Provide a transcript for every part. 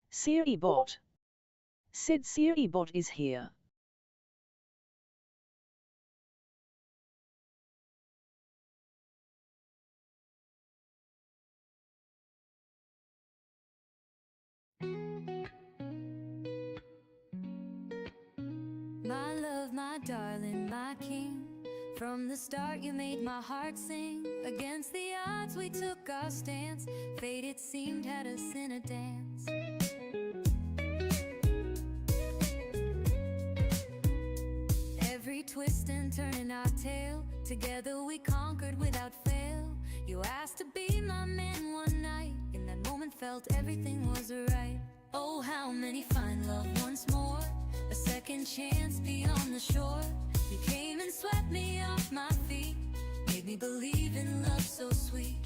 Siri bot. Said Siri bot is here. My love, my darling, my king. From the start you made my heart sing. Against the odds we took our stance. Fate, it seemed, had us in a dance. Every twist and turn in our tale, together we conquered without fail. You asked to be my man one night. In that moment felt everything was right. Oh, how many find love once more, a second chance beyond the shore. You came and swept me off my feet, made me believe in love so sweet.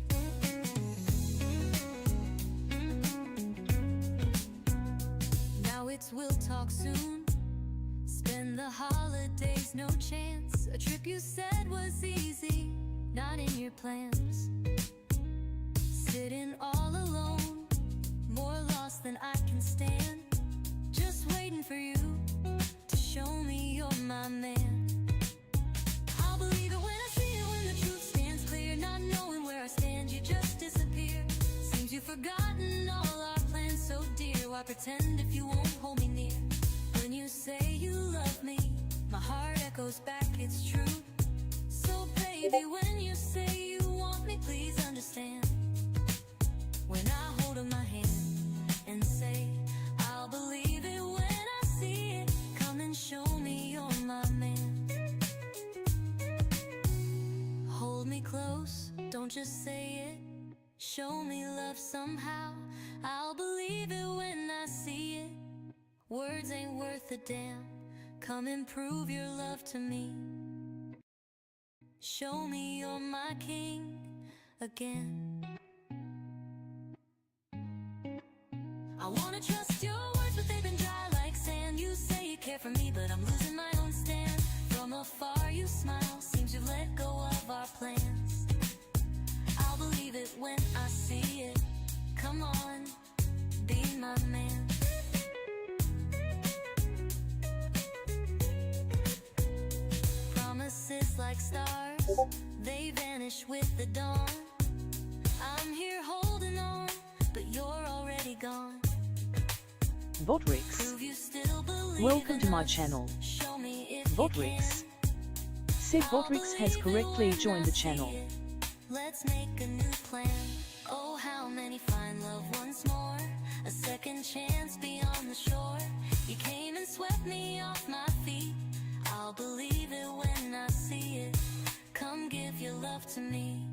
Now it's we'll talk soon, spend the holidays, no chance. A trip you said was easy, not in your plans. Sitting all alone, more lost than I can stand. Just waiting for you to show me you're my man. I'll believe it when I see it, when the truth stands clear. Not knowing where I stand, you just disappear. Seems you've forgotten all our plans so dear. Why pretend if you won't hold me near? When you say you love me, my heart echoes back, it's true. So baby, when you say you want me, please understand. When I hold up my hand and say, I'll believe it when I see it. Come and show me you're my man. Hold me close, don't just say it. Show me love somehow. I'll believe it when I see it. Words ain't worth a damn. Come and prove your love to me. Show me you're my king again. I wanna trust your words, but they've been dry like sand. You say you care for me, but I'm losing my own stand. From afar you smile, seems you've let go of our plans. I'll believe it when I see it. Come on, be my man. Promises like stars, they vanish with the dawn. I'm here holding on, but you're already gone. Votrix. Welcome to my channel. Votrix. Said Votrix has correctly joined the channel. Let's make a new plan. Oh, how many find love once more, a second chance beyond the shore. You came and swept me off my feet. I'll believe it when I see it. Come give your love to me.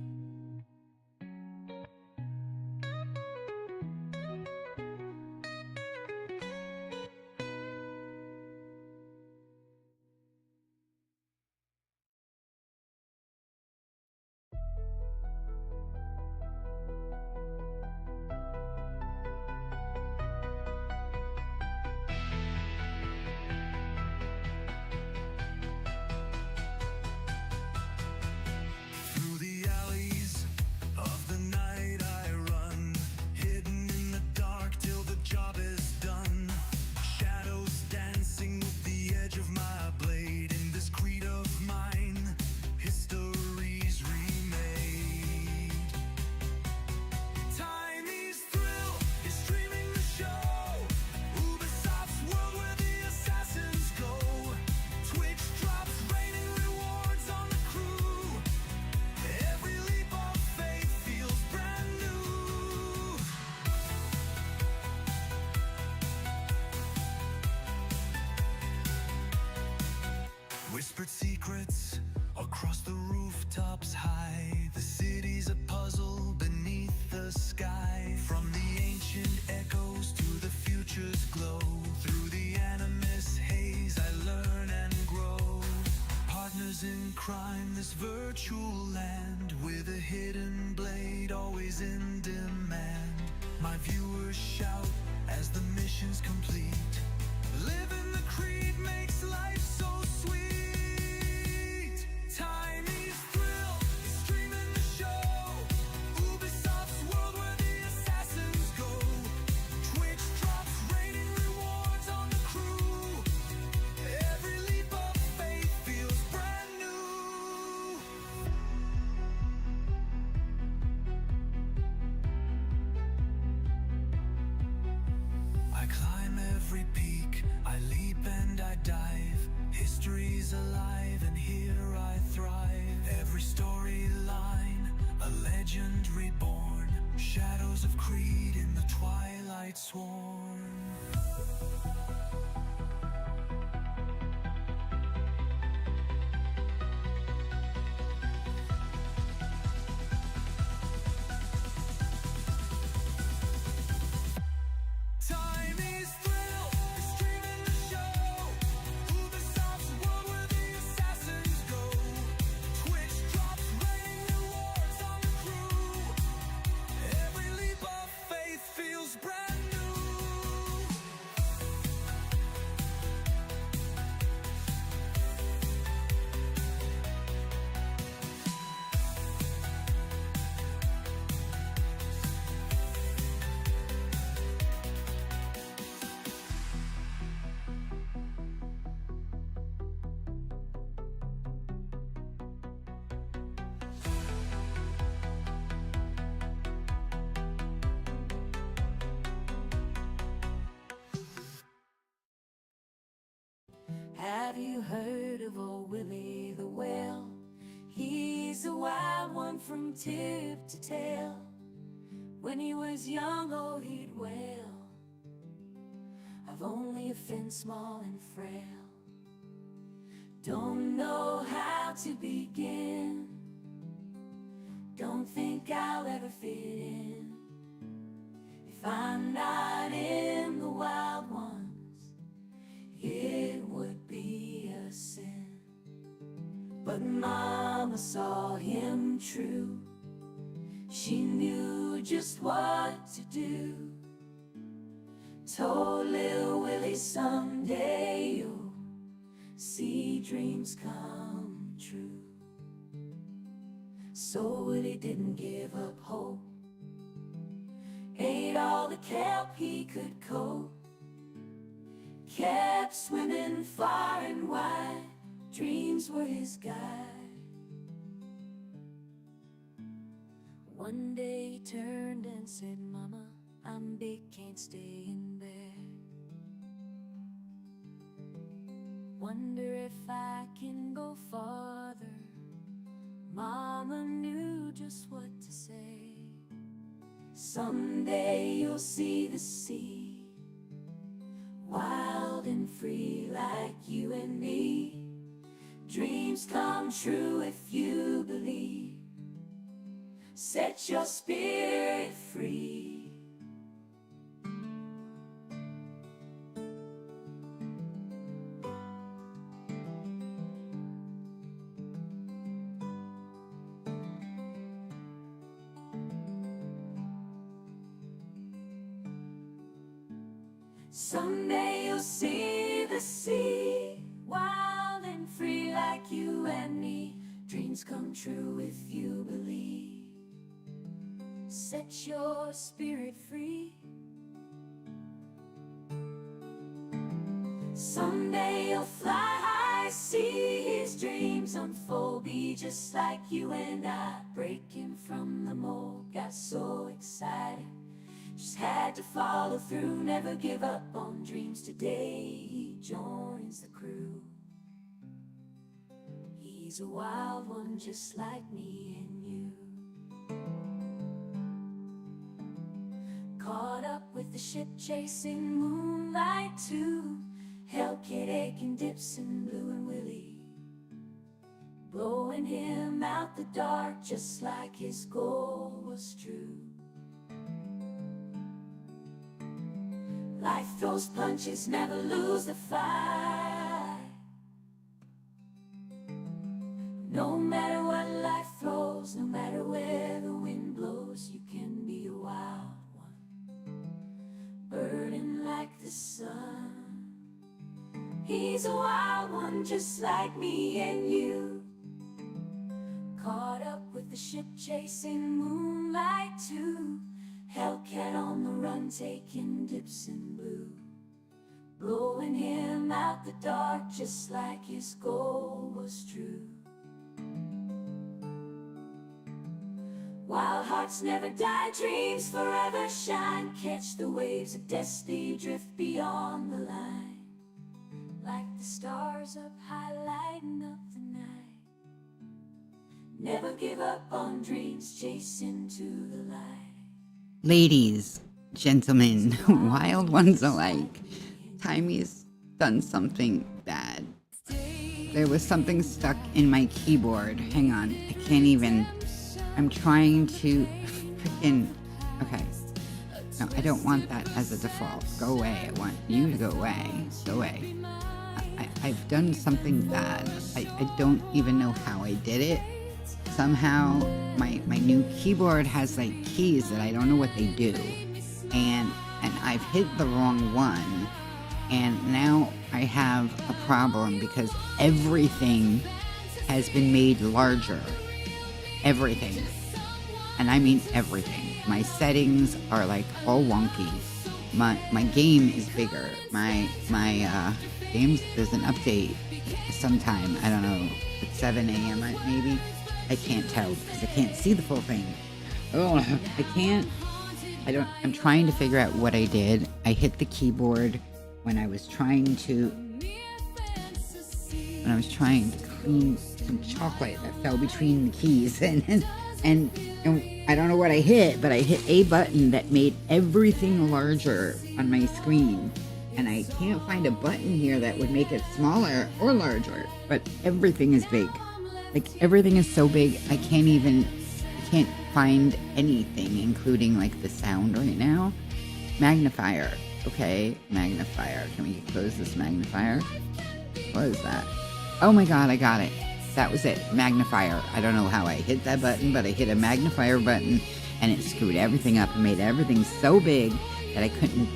Whispered secrets across the rooftops high. The city's a puzzle beneath the sky. From the ancient echoes to the future's glow. Through the animus haze I learn and grow. Partners in crime, this virtual land. With a hidden blade always in demand. My viewers shout as the mission's complete. Living the creed makes life so sweet. Timey's thrill is streaming the show. Ubisoft's world where the assassins go. Twitch drops climb every peak, I leap and I dive. History's alive and here I thrive. Every storyline, a legend reborn. Shadows of creed in the twilight sworn. Timey's thrill is streaming the show. Ubisoft's world where the assassins go. Twitch drops raining rewards on the crew. Every leap of faith feels brand new. Have you heard of old Willie the whale? He's a wild one from tip to tail. When he was young, oh, he'd wail. I've only a fin small and frail. Don't know how to begin. Don't think I'll ever fit in. If I'm not in the wild ones, it would be a sin. But Mama saw him true. She knew just what to do. Told little Willie someday you'll see dreams come true. So Willie didn't give up hope. Ate all the kelp he could cope. Kept swimming far and wide. Dreams were his guide. One day he turned and said, Mama, I'm big, can't stay in there. Wonder if I can go farther. Mama knew just what to say. Someday you'll see the sea, wild and free like you and me. Dreams come true if you believe. Set your spirit free. Someday you'll see the sea, wild and free like you and me. Dreams come true if you believe. Set your spirit free. Someday you'll fly high, see his dreams unfold. Be just like you and I, breaking from the mold. Got so excited, just had to follow through. Never give up on dreams. Today he joins the crew. He's a wild one just like me and you. Caught up with the ship chasing moonlight too. Hellcat aching dips in Blue and Willie, blowing him out the dark just like his goal was true. Life throws punches, never lose the fight. No matter what life throws, no matter where the wind blows, you can be a wild one, burning like the sun. He's a wild one just like me and you. Caught up with the ship chasing moonlight too. Hellcat on the run, taking dips in Blue, blowing him out the dark just like his goal was true. While hearts never die, dreams forever shine. Catch the waves of destiny, drift beyond the line. Like the stars up high, lighting up the night. Never give up on dreams, chase into the light. Ladies, gentlemen, wild ones alike, Timey's done something bad. There was something stuck in my keyboard. Hang on, I can't even. I'm trying to freaking. Okay. No, I don't want that as a default. Go away. I want you to go away. Go away. I've done something bad. I don't even know how I did it. Somehow my new keyboard has like keys that I don't know what they do. And I've hit the wrong one. And now I have a problem because everything has been made larger. Everything. And I mean everything. My settings are like all wonky. My game is bigger. My games, there's an update sometime. I don't know. At 7 a.m. maybe. I can't tell because I can't see the full thing. Oh, I can't. I'm trying to figure out what I did. I hit the keyboard when I was trying to clean some chocolate that fell between the keys, and I don't know what I hit, but I hit a button that made everything larger on my screen, and I can't find a button here that would make it smaller or larger, but everything is big. Like, everything is so big, I can't find anything, including like the sound right now. Magnifier. Okay, magnifier. Can we close this magnifier? What is that? Oh my god, I got it. That was it. Magnifier. I don't know how I hit that button, but I hit a magnifier button and it screwed everything up and made everything so big that I couldn't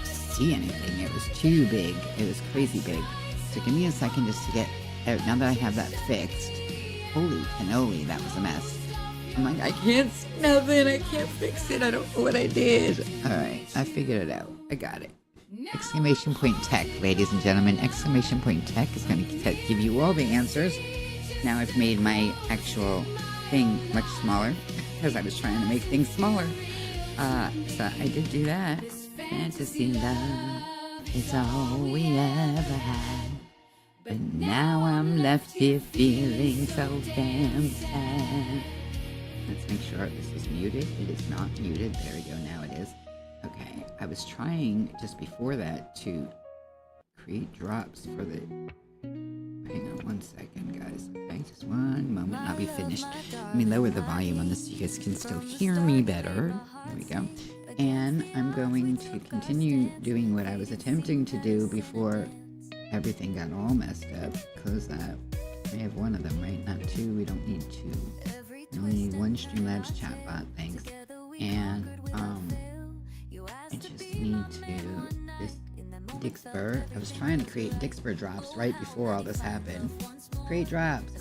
see anything. It was too big. It was crazy big. So give me a second just to get out. Now that I have that fixed. Holy cannoli, that was a mess. I'm like, I can't see nothing. I can't fix it. I don't know what I did. Alright, I figured it out. I got it. Exclamation point tech, ladies and gentlemen. Exclamation point tech is going to give you all the answers. Now I've made my actual thing much smaller because I was trying to make things smaller. So I did do that. Fantasy love is all we ever had. But now I'm left here feeling so damn sad. Let's make sure this is muted. It is not muted. There we go. Now it is. Okay. I was trying just before that to create drops for the... Hang on one second, guys. Okay, just one moment. I'll be finished. Let me lower the volume on this so you guys can still hear me better. There we go. And I'm going to continue doing what I was attempting to do before everything got all messed up. Close that. We have one of them, right? Not two. We don't need two. We only need one Streamlabs chatbot, thanks. And I just need to this Dixper. I was trying to create Dixper drops right before all this happened. Create drops.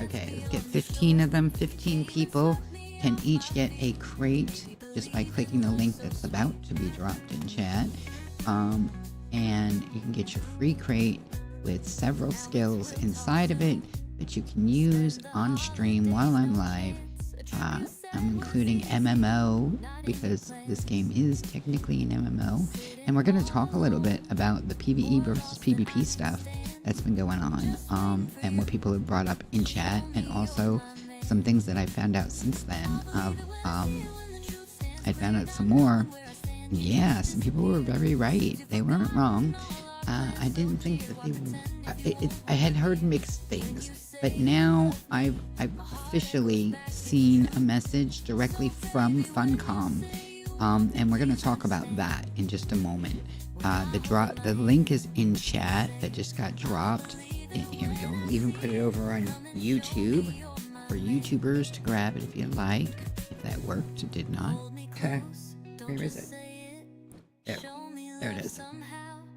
Okay, let's get 15 of them. 15 people can each get a crate just by clicking the link that's about to be dropped in chat. And you can get your free crate with several skills inside of it that you can use on stream while I'm live. I'm including MMO because this game is technically an MMO, and we're going to talk a little bit about the PvE versus PvP stuff that's been going on, and what people have brought up in chat, and also some things that I found out since then. I found out some more. Yeah, some people were very right. They weren't wrong. I didn't think that they were... I had heard mixed things, but now I've officially seen a message directly from Funcom, and we're going to talk about that in just a moment. The link is in chat that just got dropped. And here we go. We'll even put it over on YouTube for YouTubers to grab it if you like. If that worked, it did not. Okay. Where is it? There it is.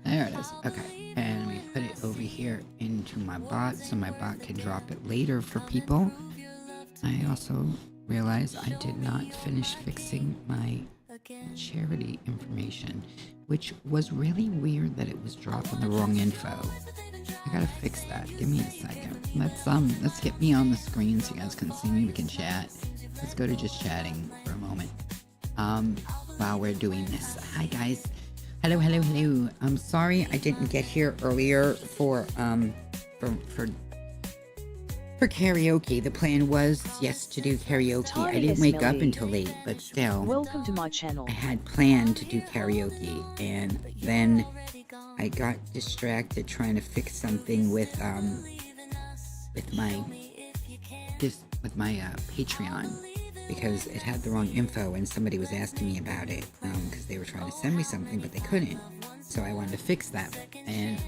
There it is. Okay. And we put it over here into my bot so my bot can drop it later for people. I also realized I did not finish fixing my charity information, which was really weird that it was dropping the wrong info. I gotta fix that. Give me a second. Let's get me on the screen so you guys can see me. We can chat. let's go to just chatting for a moment. While we're doing this. Hi guys. Hello, hello, hello. I'm sorry I didn't get here earlier for karaoke. The plan was, yes, to do karaoke. I Timey didn't wake up Smelly. until late, but still. Welcome to my channel. I had planned to do karaoke, and then I got distracted trying to fix something with my Patreon, because it had the wrong info and somebody was asking me about it because they were trying to send me something but they couldn't. So I wanted to fix that. And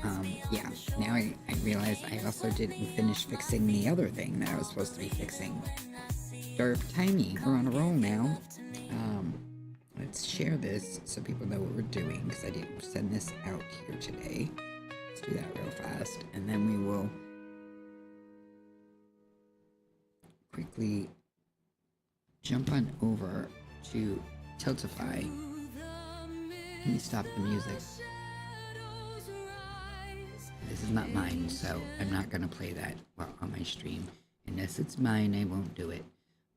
yeah, now I realize I also didn't finish fixing the other thing that I was supposed to be fixing. Derp Timey, we're on a roll now. Let's share this so people know what we're doing, because I didn't send this out here today. Let's do that real fast, and then we will quickly jump on over to Tiltify. Let me stop the music. This is not mine, so I'm not gonna play that on my stream. Unless it's mine, I won't do it.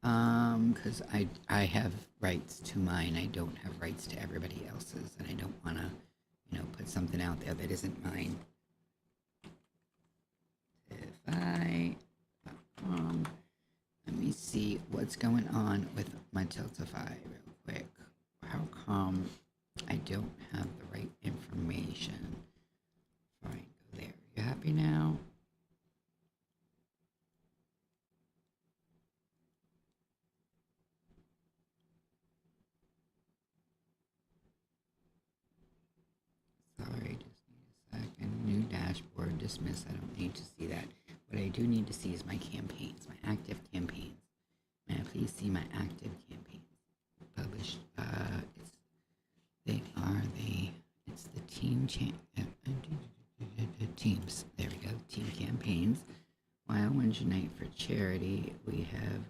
Because I have rights to mine. I don't have rights to everybody else's, and I don't wanna, put something out there that isn't mine. Let me see what's going on with my Tiltify real quick. How come I don't have the right information? Fine, go there. You happy now? Sorry, just need a second. New dashboard, dismiss. I don't need to see that. What I do need to see is my campaigns, my active campaigns. May I please see my active campaigns? Published. It's the team teams. There we go. Team campaigns. Wild Wednesday night for charity. We have.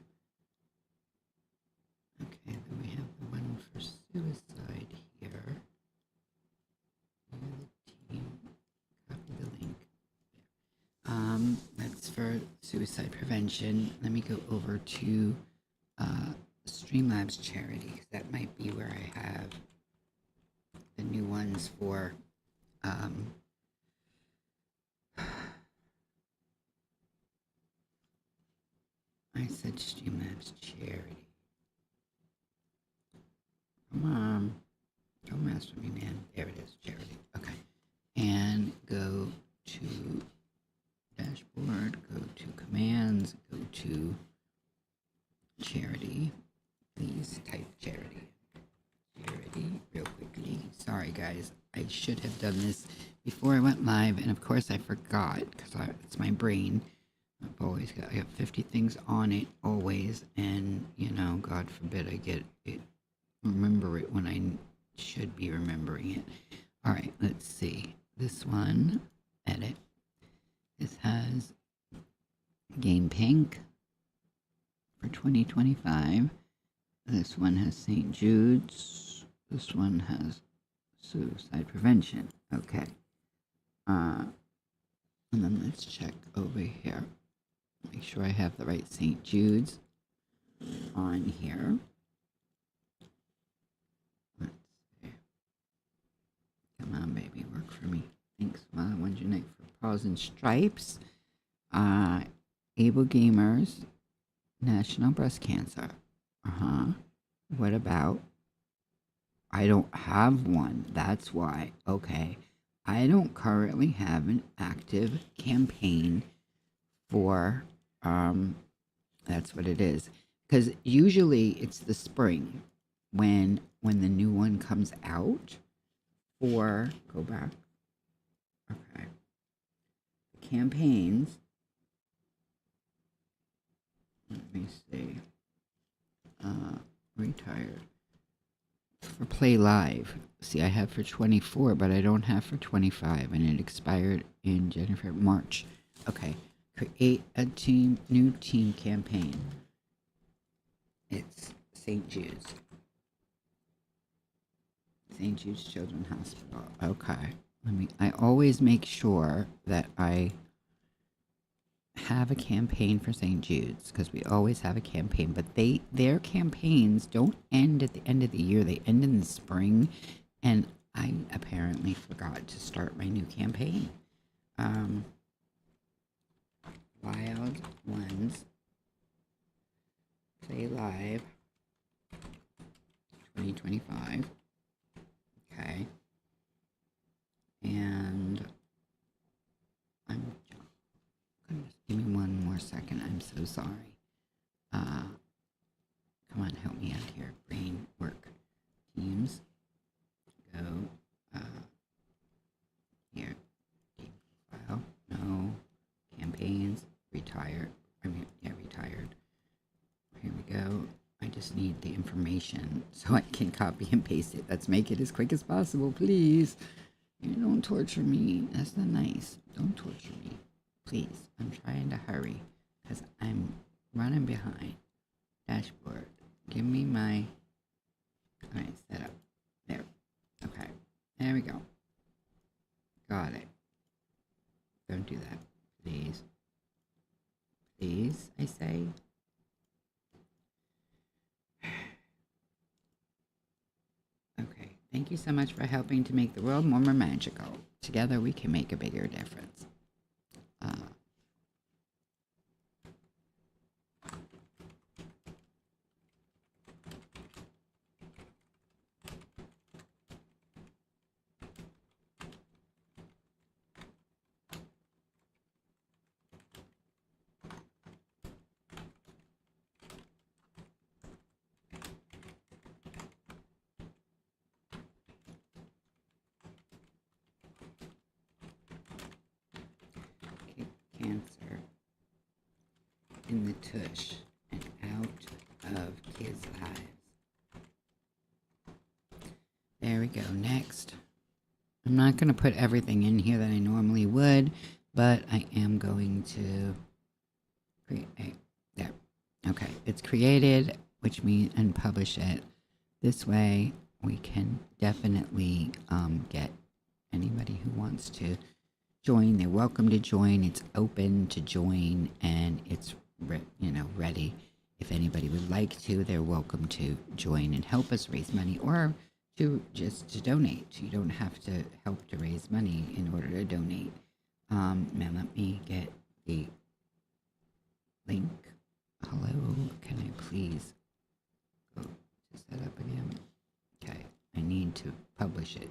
Okay, then we have the one for suicide here. The team. Copy the link. That's for suicide prevention. Let me go over to Streamlabs charity, because that might be where I have the new ones for I said Streamlabs charity. Come on. Don't mess with me, man. There it is, charity. Okay. And go to dashboard, go to commands, go to charity. Please type charity. Charity, real quickly. Sorry, guys. I should have done this before I went live, and of course I forgot, because it's my brain. I got 50 things on it always, and God forbid I remember it when I should be remembering it. All right, let's see. This one, edit. This has Game Pink for 2025. This one has St. Jude's. This one has suicide prevention. Okay. And then let's check over here. Make sure I have the right St. Jude's on here. Let's see. Come on, baby, work for me. Thanks. Wild Wednesday night for Paws and Stripes. Able Gamers. National Breast Cancer. What about? I don't have one. That's why. Okay. I don't currently have an active campaign for, that's what it is. Because usually it's the spring when the new one comes out for, go back. Okay. Campaigns. Let me see. Retired. For Play Live. See, I have for 24, but I don't have for 25, and it expired in March. Okay. Create a new team campaign. It's St. Jude's. St. Jude's Children's Hospital. Okay. I always make sure that I have a campaign for St. Jude's, because we always have a campaign, but their campaigns don't end at the end of the year. They end in the spring, and I apparently forgot to start my new campaign. Wild Ones Play Live 2025. Okay. And goodness, give me one more second. I'm so sorry. Come on, help me out here. Brain work. Teams. Go. Here. Game file. No. Campaigns. Retired. Retired. Here we go. I just need the information so I can copy and paste it. Let's make it as quick as possible, please. You don't torture me. That's not nice. Don't torture me. Please. I'm trying to hurry because I'm running behind. Dashboard. Give me my... Alright, set up. There. Okay. There we go. Got it. Don't do that. Please. Please, I say. Okay. Thank you so much for helping to make the world more magical. Together we can make a bigger difference. Cancer in the tush and out of kids' lives. There we go. Next. I'm not going to put everything in here that I normally would, but I am going to create. There. Okay. It's created, which means, and publish it. This way we can definitely get anybody who wants to join. They're welcome to join. It's open to join, and it's ready. If anybody would like to, they're welcome to join and help us raise money, or to donate. You don't have to help to raise money in order to donate. Now let me get the link. Hello, can I please go to set up again? Okay, I need to publish it.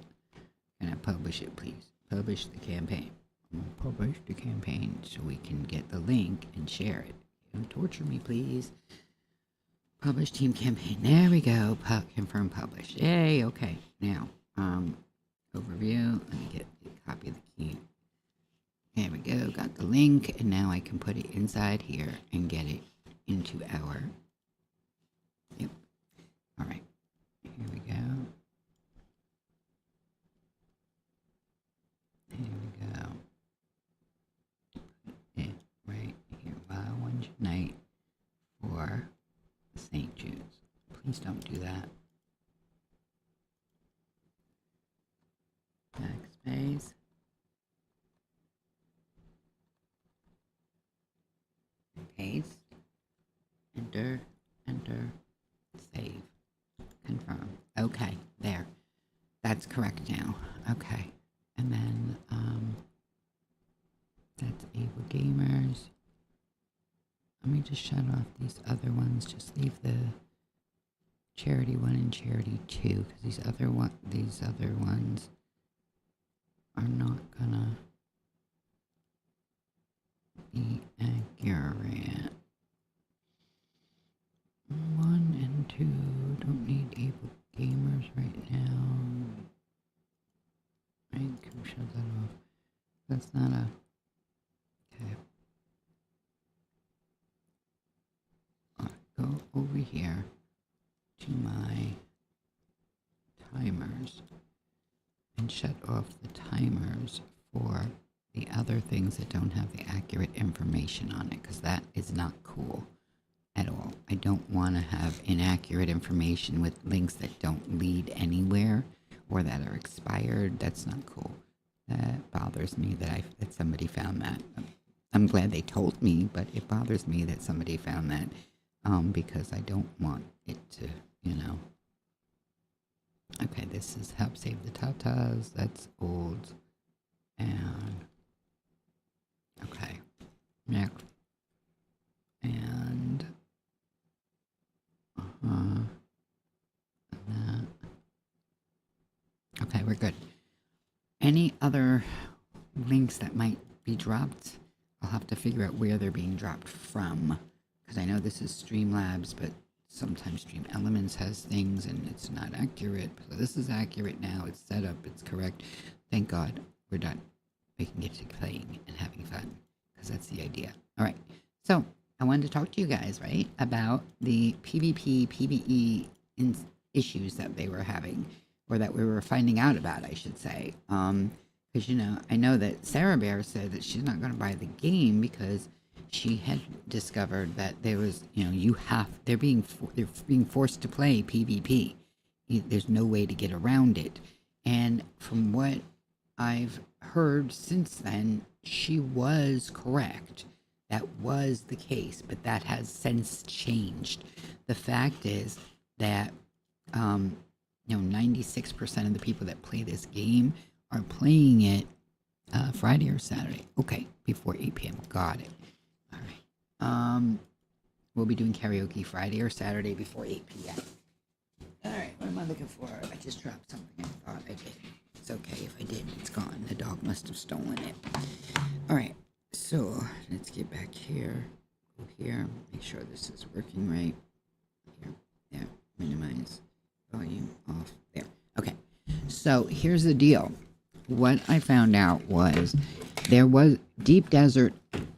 Can I publish it, please? Publish the campaign. Publish the campaign so we can get the link and share it. Don't torture me, please. Publish team campaign. There we go. Confirm publish. Yay. Okay. Now, overview. Let me get a copy of the key. There we go. Got the link, and now I can put it inside here and get it into our. Yep. All right. Here we go. There we go. It right here. Wild Ones Unite for St. Jude's. Please don't do that. Backspace. Paste. Enter. Enter. Save. Confirm. Okay. There. That's correct now. Okay. And then, that's Able Gamers. Let me just shut off these other ones. Just leave the Charity 1 and Charity 2, because these other ones are not gonna be accurate. 1 and 2 don't need Able Gamers right now. I can shut that off. That's not a... Okay. Go over here to my timers and shut off the timers for the other things that don't have the accurate information on it, because that is not cool at all. I don't want to have inaccurate information with links that don't lead anywhere or that are expired. That's not cool. That bothers me that somebody found that. I'm glad they told me, but it bothers me that somebody found that, because I don't want it to, you know. Okay, this is help save the tatas. That's old. And okay, next. And and that. Okay, we're good. Any other links that might be dropped? I'll have to figure out where they're being dropped from, because I know this is Streamlabs, but sometimes Stream Elements has things and it's not accurate. So this is accurate now. It's set up. It's correct. Thank God we're done. We can get to playing and having fun, because that's the idea. All right. So I wanted to talk to you guys, right, about the PvP, PvE issues that they were having, or that we were finding out about, I should say. Because, you know, I know that Sarah Bear said that she's not going to buy the game because she had discovered that there was, you know, they're being forced to play PvP. There's no way to get around it. And from what I've heard since then, she was correct. That was the case, but that has since changed. The fact is that, you know, 96% of the people that play this game are playing it Friday or Saturday. Okay, before 8 p.m. Got it. All right. We'll be doing karaoke Friday or Saturday before 8 p.m. All right, what am I looking for? I just dropped something I thought I did. It's okay if I did. It's gone. The dog must have stolen it. All right, so let's get back here. Go here. Make sure this is working right. Here. There. Minimize. Volume off. There. Okay. So here's the deal. What I found out was there was Deep Desert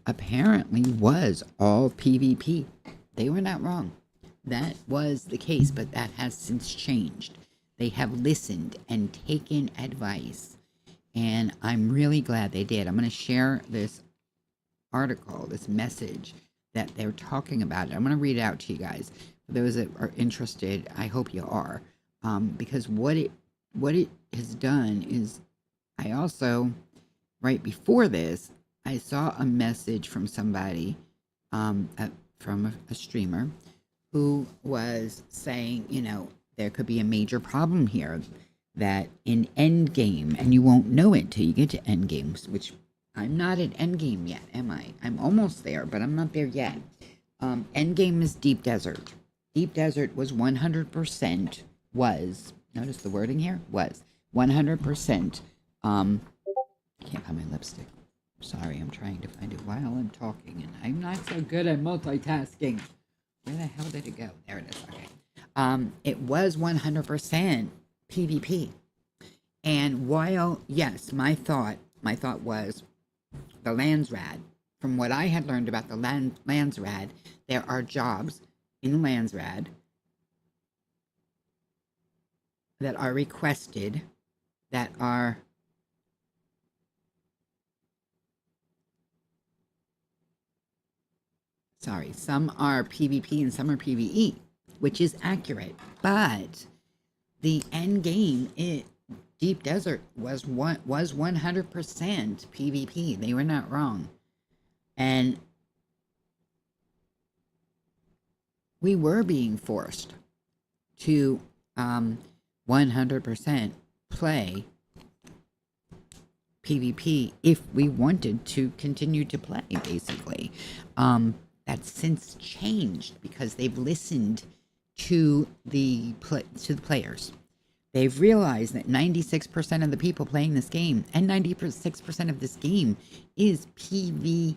apparently was all PvP. They were not wrong. That was the case, but that has since changed. They have listened and taken advice, and I'm really glad they did. I'm going to share this article, this message that they're talking about. I'm going to read it out to you guys. For those that are interested, I hope you are, because what it has done is, I also, right before this, I saw a message from somebody, from a streamer, who was saying, you know, there could be a major problem here, that in endgame, and you won't know it till you get to endgames, which I'm not at endgame yet, am I? I'm almost there, but I'm not there yet. Endgame is Deep Desert. Deep Desert was 100%, notice the wording here, was 100%, I can't find my lipstick. Sorry, I'm trying to find it while I'm talking, and I'm not so good at multitasking. Where the hell did it go? There it is. Okay. It was 100% PvP. And while, yes, my thought was the Landsrad. From what I had learned about the Landsrad, there are jobs in the Landsrad that are requested, that are some are PvP and some are PvE, which is accurate. But the end game, Deep Desert was 100% PvP. They were not wrong. And we were being forced to 100% play PvP if we wanted to continue to play, basically. That's since changed because they've listened to the players. They've realized that 96% of the people playing this game, and 96% of this game, is PvE.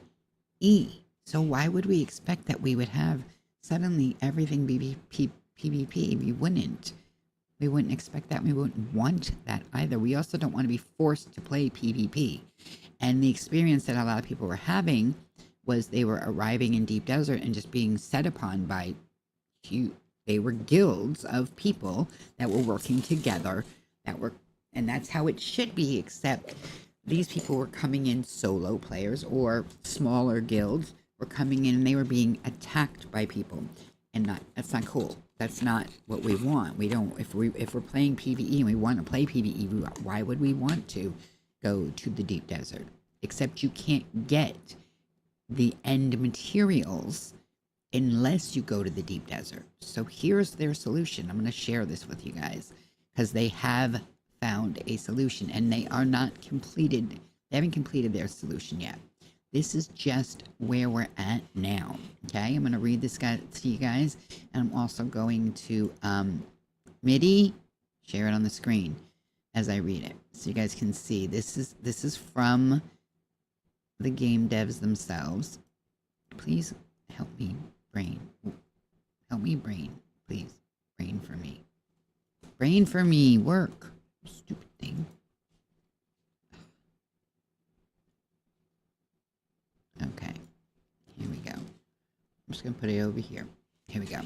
So why would we expect that we would have suddenly everything be PvP? We wouldn't. We wouldn't expect that. We wouldn't want that either. We also don't want to be forced to play PvP. And the experience that a lot of people were having was they were arriving in Deep Desert and just being set upon by they were guilds of people that were working together, and that's how it should be, except these people were coming in, solo players or smaller guilds were coming in and they were being attacked by people, and that's not cool. That's not what we want. We don't, if we're playing PvE and we want to play PvE, why would we want to go to the Deep Desert? Except you can't get the end materials unless you go to the deep desert. So here's their solution. I'm going to share this with you guys because they have found a solution and they are not completed. They haven't completed their solution yet. This is just where we're at now. Okay, I'm going to read this guy to you guys, and I'm also going to MIDI share it on the screen as I read it, so you guys can see. This is from the game devs themselves. Please help me, brain. Help me, brain. Please, brain for me. Brain for me. Work. Stupid thing. Okay, here we go. I'm just gonna put it over here. Here we go.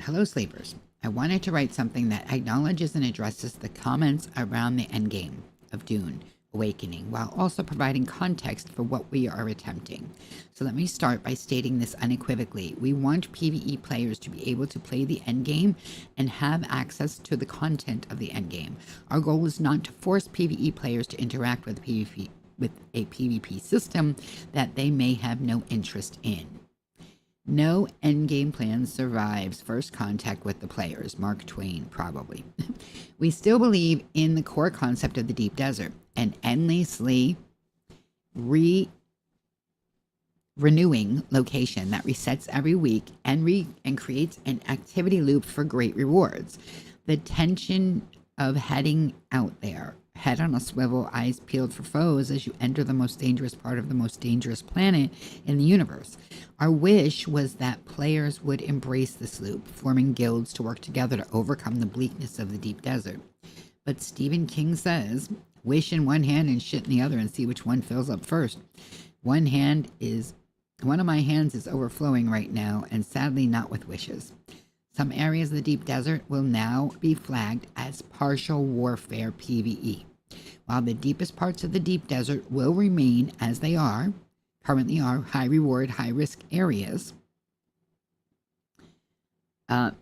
Hello, sleepers. I wanted to write something that acknowledges and addresses the comments around the endgame of Dune Awakening, while also providing context for what we are attempting. So let me start by stating this unequivocally. We want PvE players to be able to play the endgame and have access to the content of the endgame. Our goal is not to force PvE players to interact with a PvP system that they may have no interest in. No endgame plan survives first contact with the players. Mark Twain, probably. We still believe in the core concept of the deep desert, an endlessly renewing location that resets every week and creates an activity loop for great rewards. The tension of heading out there, head on a swivel, eyes peeled for foes as you enter the most dangerous part of the most dangerous planet in the universe. Our wish was that players would embrace this loop, forming guilds to work together to overcome the bleakness of the deep desert. But Stephen King says, wish in one hand and shit in the other and see which one fills up first. One of my hands is overflowing right now, and sadly not with wishes. Some areas of the deep desert will now be flagged as partial warfare PvE. While the deepest parts of the deep desert will remain as they currently are, high reward, high risk areas, the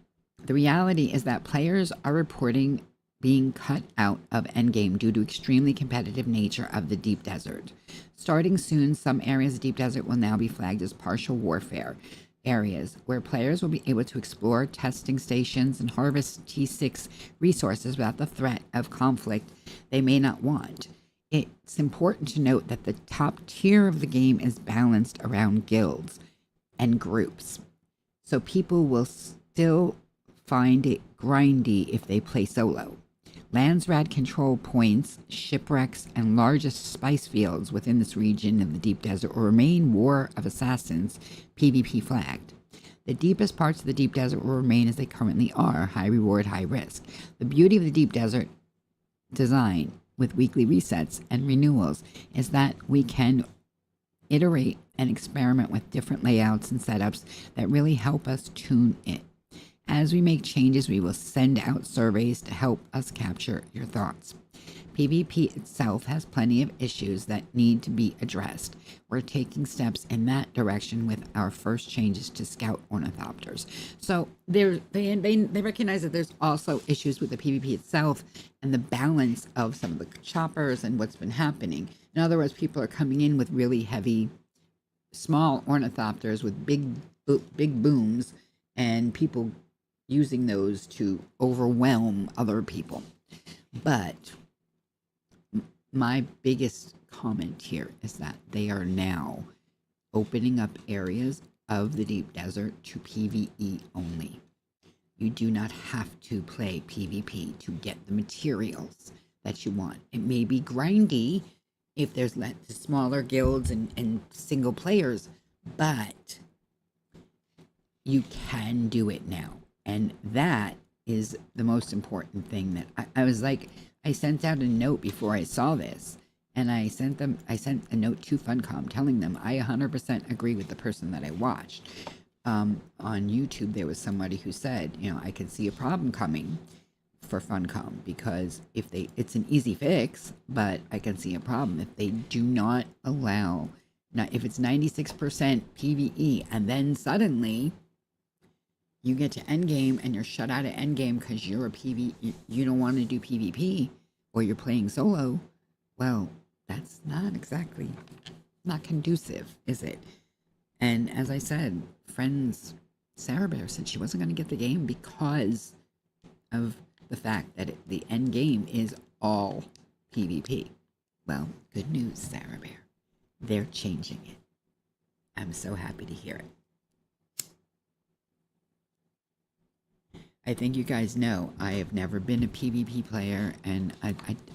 reality is that players are reporting being cut out of endgame due to extremely competitive nature of the deep desert. Starting soon, some areas of the deep desert will now be flagged as partial warfare areas where players will be able to explore testing stations and harvest T6 resources without the threat of conflict they may not want. It's important to note that the top tier of the game is balanced around guilds and groups, so people will still find it grindy if they play solo. Landsrad control points, shipwrecks, and largest spice fields within this region of the deep desert will remain War of Assassins PvP flagged. The deepest parts of the deep desert will remain as they currently are, high reward, high risk. The beauty of the deep desert design with weekly resets and renewals is that we can iterate and experiment with different layouts and setups that really help us tune it. As we make changes, we will send out surveys to help us capture your thoughts. PvP itself has plenty of issues that need to be addressed. We're taking steps in that direction with our first changes to scout ornithopters. So they recognize that there's also issues with the PvP itself and the balance of some of the choppers and what's been happening. In other words, people are coming in with really heavy, small ornithopters with big booms, and people using those to overwhelm other people. But my biggest comment here is that they are now opening up areas of the deep desert to PvE only. You do not have to play PvP to get the materials that you want. It may be grindy if there's smaller guilds and single players, but you can do it now. And that is the most important thing. That I was like, I sent out a note before I saw this, and I sent a note to Funcom telling them I 100% agree with the person that I watched. On YouTube, there was somebody who said, I could see a problem coming for Funcom because it's an easy fix, but I can see a problem if they do not allow, if it's 96% PvE and then suddenly you get to endgame and you're shut out of endgame because you're a you don't want to do PvP or you're playing solo. Well, that's not exactly not conducive, is it? And as I said, friends, Sarah Bear said she wasn't going to get the game because of the fact that the end game is all PvP. Well, good news, Sarah Bear. They're changing it. I'm so happy to hear it. I think you guys know I have never been a PvP player, and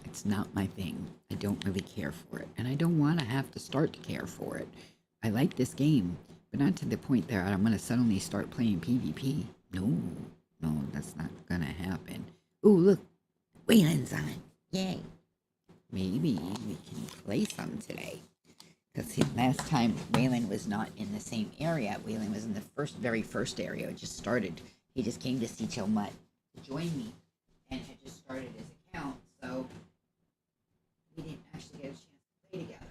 it's not my thing. I don't really care for it, and I don't want to have to start to care for it. I like this game, but not to the point that I'm going to suddenly start playing PvP. No, that's not going to happen. Ooh, look, Waylon's on. Yay. Maybe we can play some today. Because last time Waylon was not in the same area. Waylon was in the very first area. It just started. He just came to see Chill Mutt to join me. And it just started his account. So we didn't actually get a chance to play together.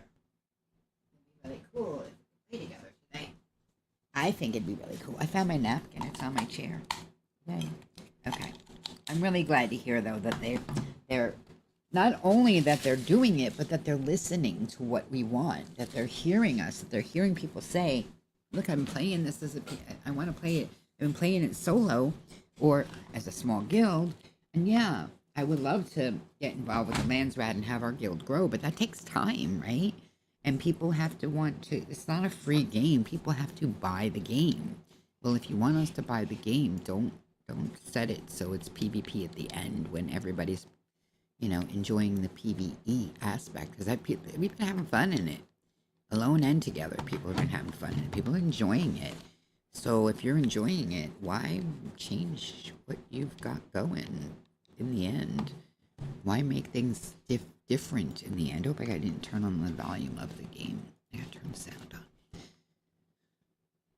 It'd be really cool if we play together today. I think it'd be really cool. I found my napkin. It's on my chair. Yay. Okay. I'm really glad to hear, though, that they're not only that they're doing it, but that they're listening to what we want, that they're hearing us, that they're hearing people say, look, I'm playing this I want to play it. I've been playing it solo or as a small guild. And yeah, I would love to get involved with the Landsrat and have our guild grow, but that takes time, right? And people have to want to, it's not a free game. People have to buy the game. Well, if you want us to buy the game, don't set it so it's PvP at the end when everybody's, enjoying the PvE aspect. Because we've been having fun in it. Alone and together, people have been having fun in it. People are enjoying it. So if you're enjoying it, why change what you've got going in the end? Why make things different in the end? I hope I didn't turn on the volume of the game. I gotta turn the sound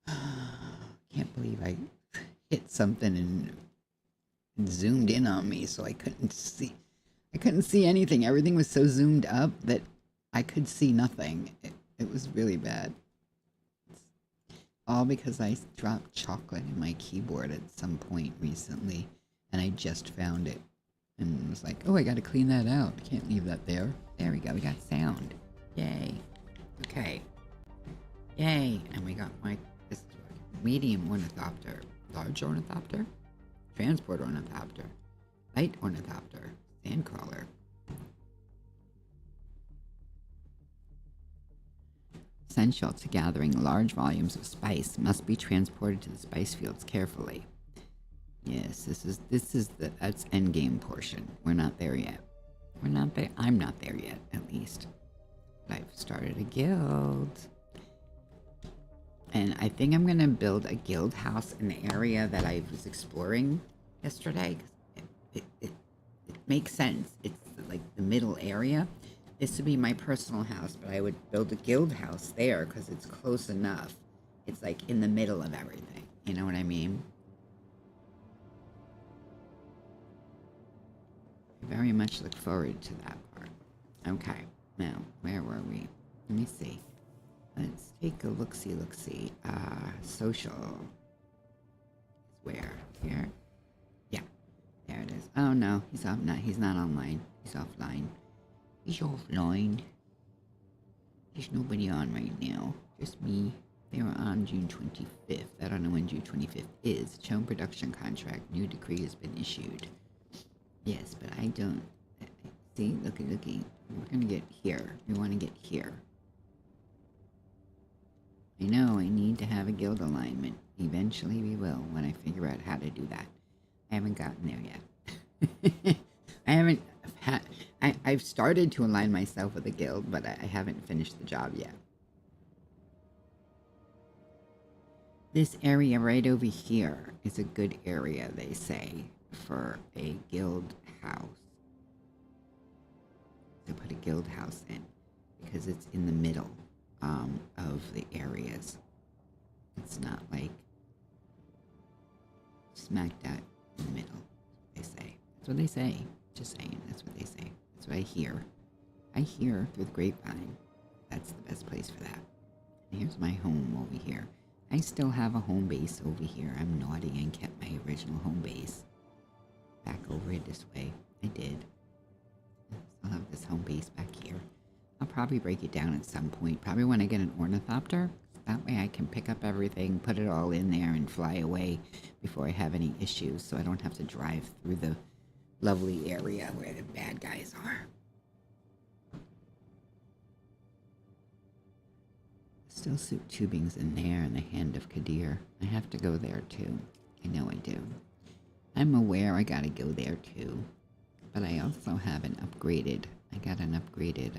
on. Can't believe I hit something and zoomed in on me so I couldn't see. I couldn't see anything. Everything was so zoomed up that I could see nothing. It was really bad. All because I dropped chocolate in my keyboard at some point recently, and I just found it. And was like, oh, I gotta clean that out. I can't leave that there. There we go, we got sound. Yay. Okay. Yay. And we got this is medium ornithopter, large ornithopter, transport ornithopter, light ornithopter, sandcrawler. Essential to gathering large volumes of spice must be transported to the spice fields carefully. Yes, that's endgame portion. We're not there yet. We're not there. I'm not there yet, at least. But I've started a guild. And I think I'm gonna build a guild house in the area that I was exploring yesterday. It makes sense. It's like the middle area. This would be my personal house, but I would build a guild house there because it's close enough. It's like in the middle of everything. You know what I mean? I very much look forward to that part. Okay, now, where were we? Let me see. Let's take a look-see. Social. Where? Here? Yeah, there it is. Oh no, he's off. No, he's not online. He's offline. He's offline. There's nobody on right now. Just me. They were on June 25th. I don't know when June 25th is. Shown production contract. New decree has been issued. Yes, but I don't. See, looky. We're gonna get here. We want to get here. I know, I need to have a guild alignment. Eventually we will, when I figure out how to do that. I haven't gotten there yet. I've started to align myself with a guild, but I haven't finished the job yet. This area right over here is a good area, they say, for a guild house. To put a guild house in, because it's in the middle of the areas. It's not like smack dab in the middle, they say. That's what they say. Just saying, that's what they say. That's what I hear. I hear through the grapevine. That's the best place for that. And here's my home over here. I still have a home base over here. I'm naughty and kept my original home base. Back over it this way. I did. I still have this home base back here. I'll probably break it down at some point. Probably when I get an ornithopter. That way I can pick up everything, put it all in there, and fly away before I have any issues, so I don't have to drive through the lovely area where the bad guys are. Still suit tubing's in there in the hand of Kadir. I have to go there too. I know I do. I'm aware I gotta go there too. But I also have an upgraded, I got an upgraded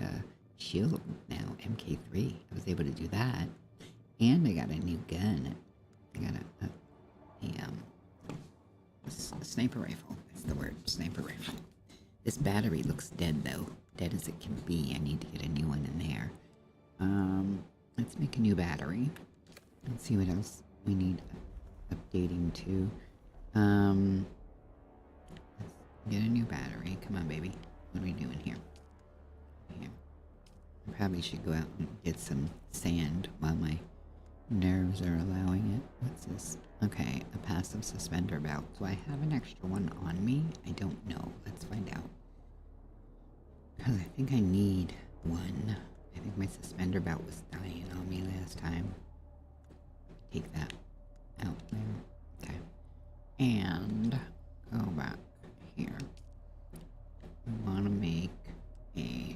shield now, MK3. I was able to do that. And I got a new gun. I got a sniper rifle. That's the word, sniper rifle. This battery looks dead though. Dead as it can be. I need to get a new one in there. Let's make a new battery. Let's see what else we need updating to. Let's get a new battery. Come on, baby. What are we doing here? Here. I probably should go out and get some sand while my nerves are allowing it. What's this? Okay, a passive suspender belt. Do I have an extra one on me? I don't know. Let's find out. Because I think I need one. I think my suspender belt was dying on me last time. Take that out there. Okay. And go back here. We want to make a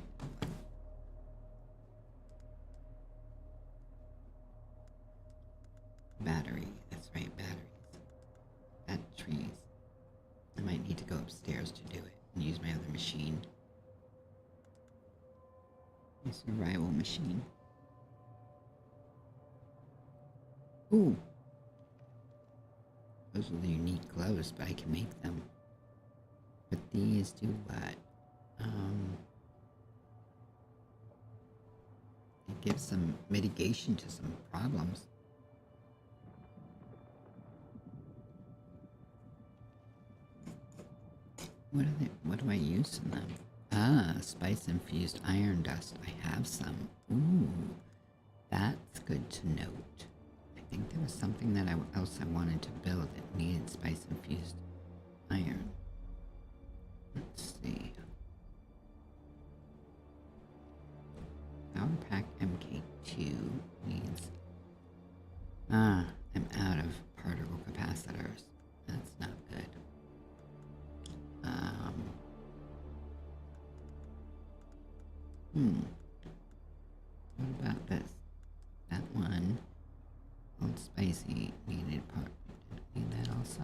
battery. That's right, batteries. Batteries. I might need to go upstairs to do it and use my other machine. My survival machine. Ooh. Those are the unique gloves, but I can make them. But these do what? It gives some mitigation to some problems. What do I use in them? Ah, spice-infused iron dust. I have some. Ooh, that's good to note. I think there was something that else I wanted to build that needed spice-infused iron. Let's see. Power Pack MK2 needs... Ah, I'm out of particle capacitors. That's not good. What about this? That one. Old Spicy needed part. Need that also?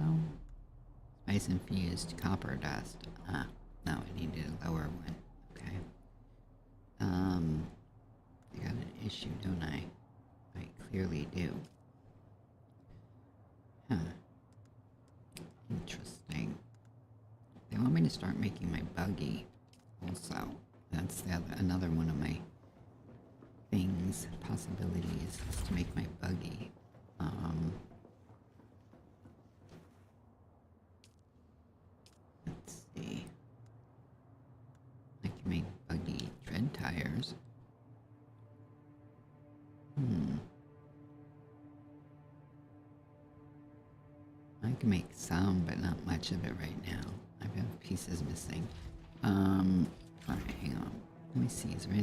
Spice infused copper dust. Ah, no, I needed a lower one. Okay. I got an issue, don't I? I clearly do. Huh. Interesting. They want me to start making my buggy also. That's another one of my things, possibilities, is to make my buggy. Let's see. I can make buggy tread tires. I can make some, but not much of it right now. I have pieces missing. Alright, hang on. Let me see, is there